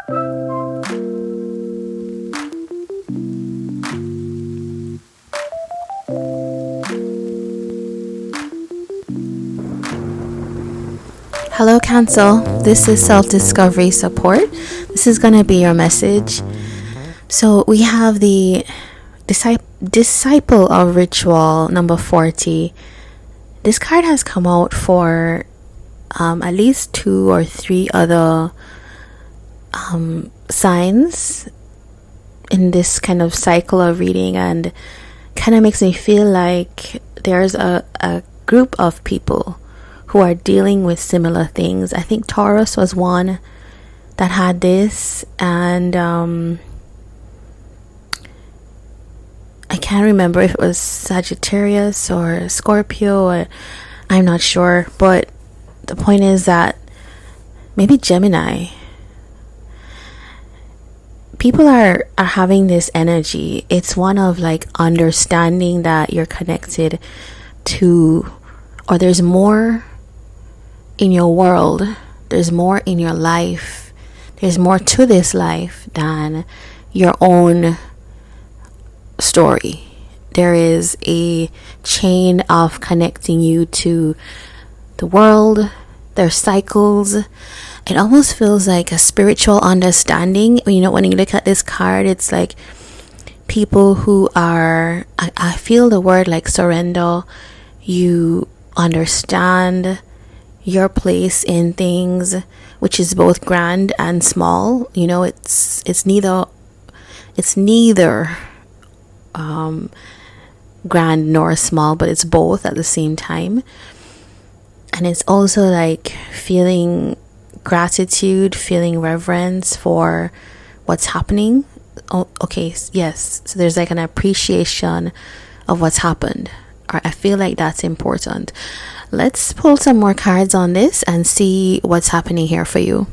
Hello, Cancel. This is self-discovery support. This is going to be your message. So we have the disciple of ritual number 40. This card has come out for at least 2 or 3 other signs in this kind of cycle of reading, and kind of makes me feel like there's a group of people who are dealing with similar things. I think Taurus was one that had this, and I can't remember if it was Sagittarius or Scorpio, I'm not sure, but the point is that maybe Gemini. People are having this energy. It's one of like understanding that you're connected to, or there's more in your world, there's more in your life, there's more to this life than your own story. There is a chain of connecting you to the world. There's cycles. It almost feels like a spiritual understanding. You know, when you look at this card, it's like people who are, I feel the word like surrender. You understand your place in things, which is both grand and small. You know, it's neither grand nor small, but it's both at the same time. And it's also like feeling gratitude, feeling reverence for what's happening. Oh, okay, yes. So there's like an appreciation of what's happened. I feel like that's important. Let's pull some more cards on this and see what's happening here for you.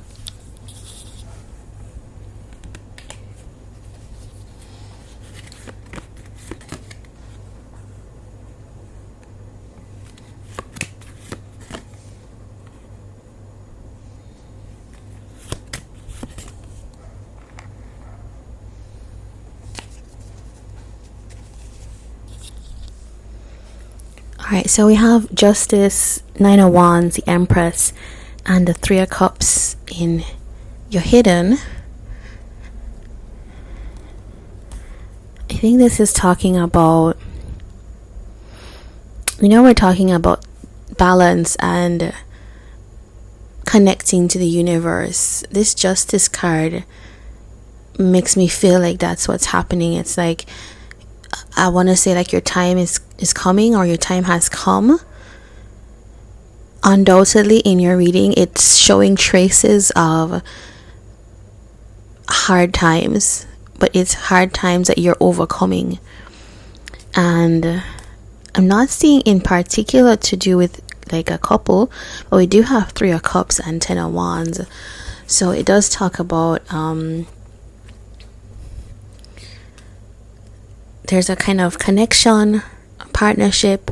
Alright, so we have Justice, Nine of Wands, the Empress, and the Three of Cups in your hidden. I think this is talking about, we're talking about balance and connecting to the universe. This Justice card makes me feel like that's what's happening. It's like, I want to say like your time is coming, or your time has come. Undoubtedly in your reading, it's showing traces of hard times, but it's hard times that you're overcoming. And I'm not seeing in particular to do with like a couple, but we do have Three of Cups and Ten of Wands. So it does talk about there's a kind of connection, partnership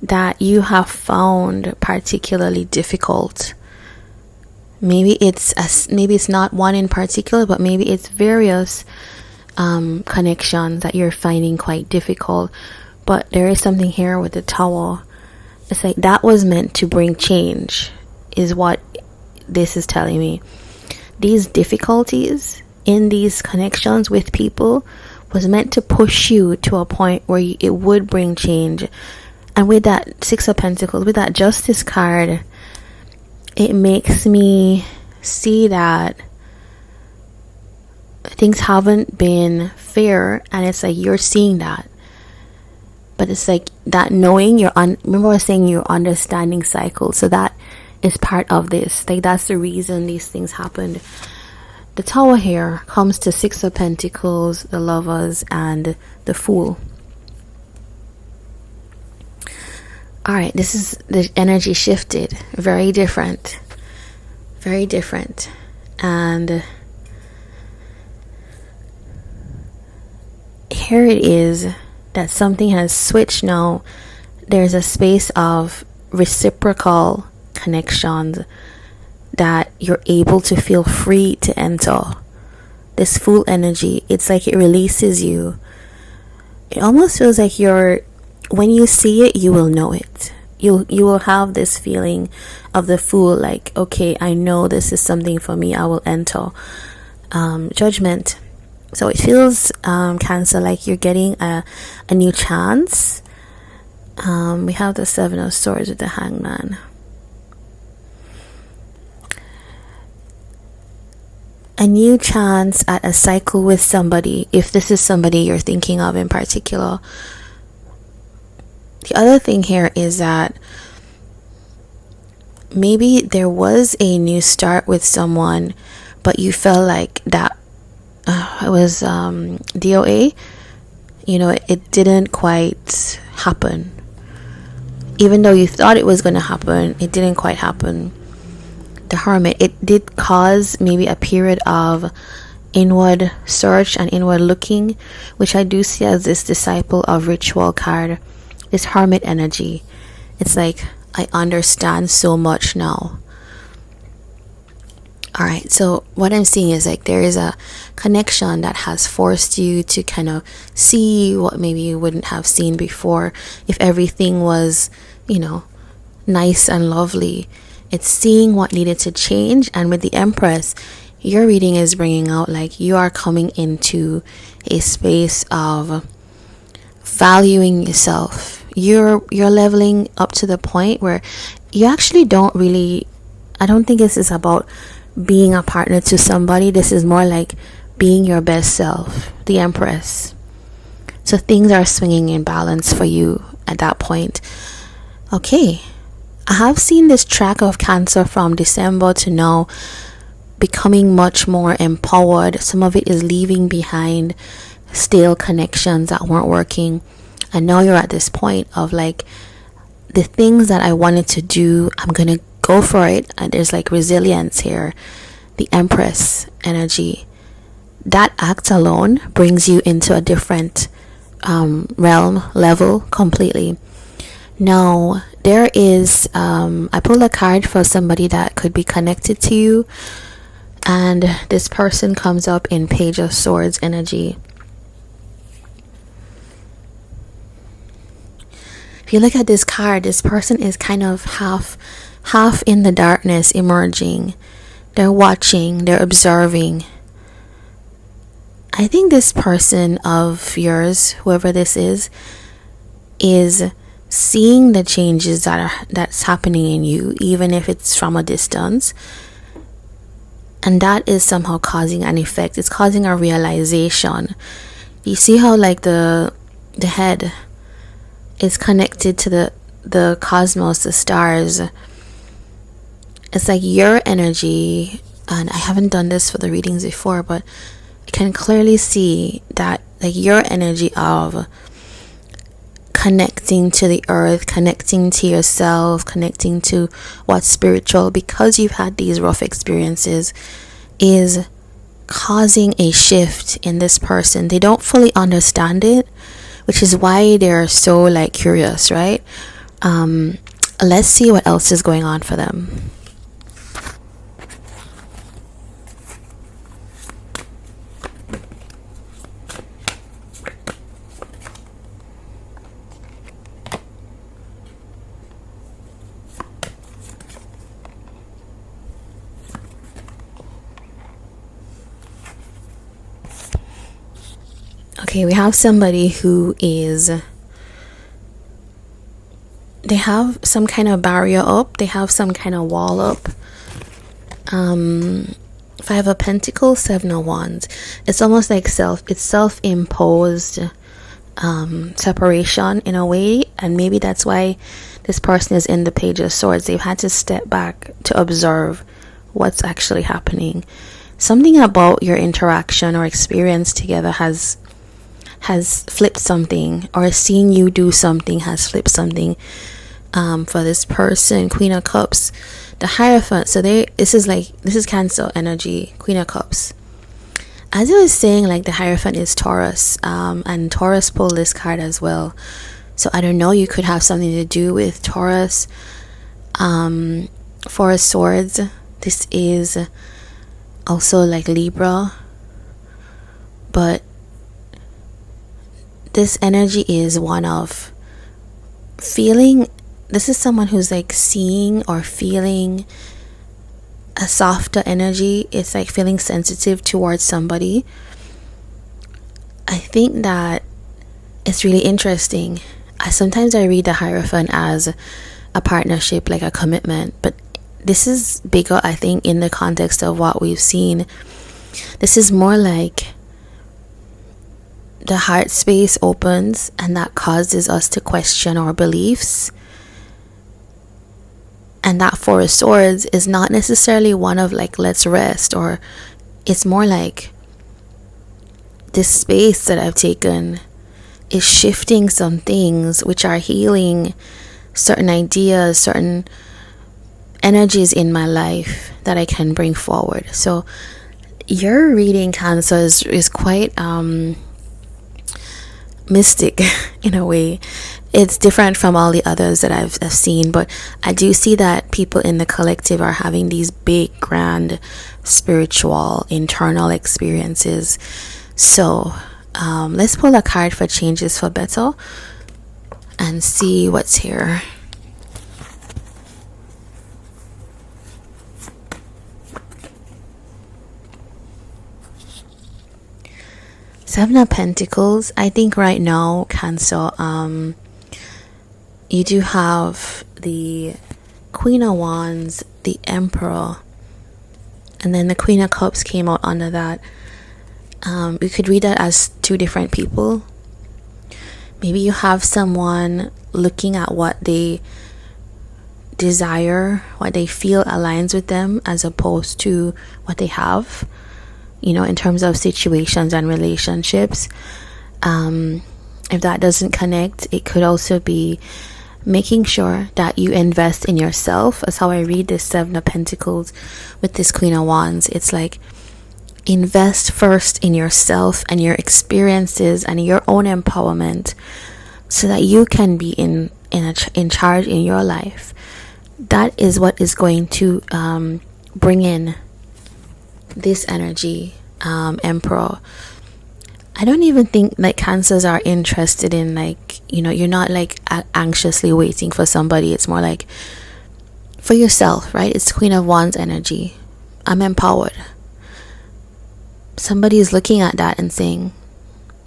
that you have found particularly difficult. Maybe it's not one in particular, but maybe it's various connections that you're finding quite difficult. But there is something here with the Tower. It's like that was meant to bring change, is what this is telling me. These difficulties in these connections with people was meant to push you to a point where it would bring change. And with that Six of Pentacles, with that Justice card, it makes me see that things haven't been fair, and it's like you're seeing that. But it's like that knowing remember I was saying you're understanding cycles, so that is part of this. Like that's the reason these things happened. The Tower here comes to Six of Pentacles, the Lovers, and the Fool. Alright, this is the energy shifted. Very different. Very different. And here it is that something has switched now. There's a space of reciprocal connections that you're able to feel free to enter. This Fool energy, it's like it releases you. It almost feels like when you see it, you will know it. You will have this feeling of the Fool, like, okay, I know this is something for me, I will enter. Judgment. So it feels, Cancer, like you're getting a new chance. We have the Seven of Swords with the Hangman. A new chance at a cycle with somebody, if this is somebody you're thinking of in particular. The other thing here is that maybe there was a new start with someone, but you felt like that it was DOA. It didn't quite happen. Even though you thought it was going to happen, it didn't quite happen. The Hermit, it did cause maybe a period of inward search and inward looking, which I do see as this Disciple of Ritual card. This Hermit energy, it's like, I understand so much now. Alright, so what I'm seeing is like there is a connection that has forced you to kind of see what maybe you wouldn't have seen before if everything was, nice and lovely. It's seeing what needed to change. And with the Empress, your reading is bringing out like you are coming into a space of valuing yourself. You're leveling up to the point where you actually don't really, I don't think this is about being a partner to somebody. This is more like being your best self, the Empress. So things are swinging in balance for you at that point. Okay, I have seen this track of Cancer from December to now becoming much more empowered. Some of it is leaving behind stale connections that weren't working. And now you're at this point of like, the things that I wanted to do, I'm gonna go for it. And there's like resilience here. The Empress energy, that act alone brings you into a different realm, level completely. Now there is I pulled a card for somebody that could be connected to you, and this person comes up in Page of Swords energy. If you look at this card, this person is kind of half in the darkness, emerging. They're watching, they're observing. I think this person of yours, whoever this is seeing the changes that's happening in you, even if it's from a distance. And that is somehow causing an effect. It's causing a realization. You see how like the head is connected to the cosmos, the stars. It's like your energy, and I haven't done this for the readings before, but I can clearly see that like your energy of connecting to the earth, connecting to yourself, connecting to what's spiritual, because you've had these rough experiences, is causing a shift in this person. They don't fully understand it, which is why they're so like curious, right? Let's see what else is going on for them. Okay, we have somebody who is, they have some kind of barrier up, they have some kind of wall up. Five of Pentacles, Seven of Wands. It's almost like self-imposed separation in a way, and maybe that's why this person is in the Page of Swords. They've had to step back to observe what's actually happening. Something about your interaction or experience together has flipped something, or seeing you do something has flipped something for this person. Queen of Cups, the Hierophant. So this is Cancer energy. Queen of Cups. As I was saying, like the Hierophant is Taurus, and Taurus pulled this card as well. So I don't know, you could have something to do with Taurus. Four of Swords, This is also like Libra, but this energy is one of feeling. This is someone who's like seeing or feeling a softer energy. It's like feeling sensitive towards somebody. I think that it's really interesting. Sometimes I read the Hierophant as a partnership, like a commitment, but this is bigger, I think, in the context of what we've seen. This is more like the heart space opens, and that causes us to question our beliefs. And that Four of Swords is not necessarily one of like, let's rest, or it's more like this space that I've taken is shifting some things which are healing certain ideas, certain energies in my life that I can bring forward. So your reading, Cancer, is quite mystic in a way. It's different from all the others that I've seen, but I do see that people in the collective are having these big, grand, spiritual, internal experiences. So let's pull a card for changes for better and see what's here. Seven of Pentacles. I think right now, Cancer, you do have the Queen of Wands, the Emperor, and then the Queen of Cups came out under that. You could read that as two different people. Maybe you have someone looking at what they desire, what they feel aligns with them, as opposed to what they have, you know, in terms of situations and relationships. If that doesn't connect, it could also be making sure that you invest in yourself. That's how I read this Seven of Pentacles with this Queen of Wands. It's like, invest first in yourself and your experiences and your own empowerment, so that you can be in charge in your life. That is what is going to bring in this energy, Emperor. I don't even think like Cancers are interested in, like, you know, you're not like anxiously waiting for somebody. It's more like for yourself, right? It's Queen of Wands energy. I'm empowered. Somebody is looking at that and saying,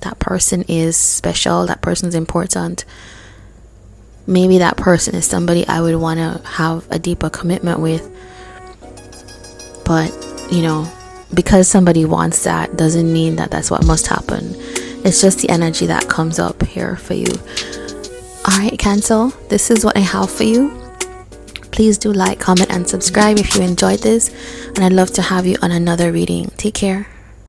that person is special, that person's important. Maybe that person is somebody I would want to have a deeper commitment with. But, you know, because somebody wants that doesn't mean that that's what must happen. It's just the energy that comes up here for you. Alright, Cancer, this is what I have for you. Please do like, comment, and subscribe if you enjoyed this. And I'd love to have you on another reading. Take care.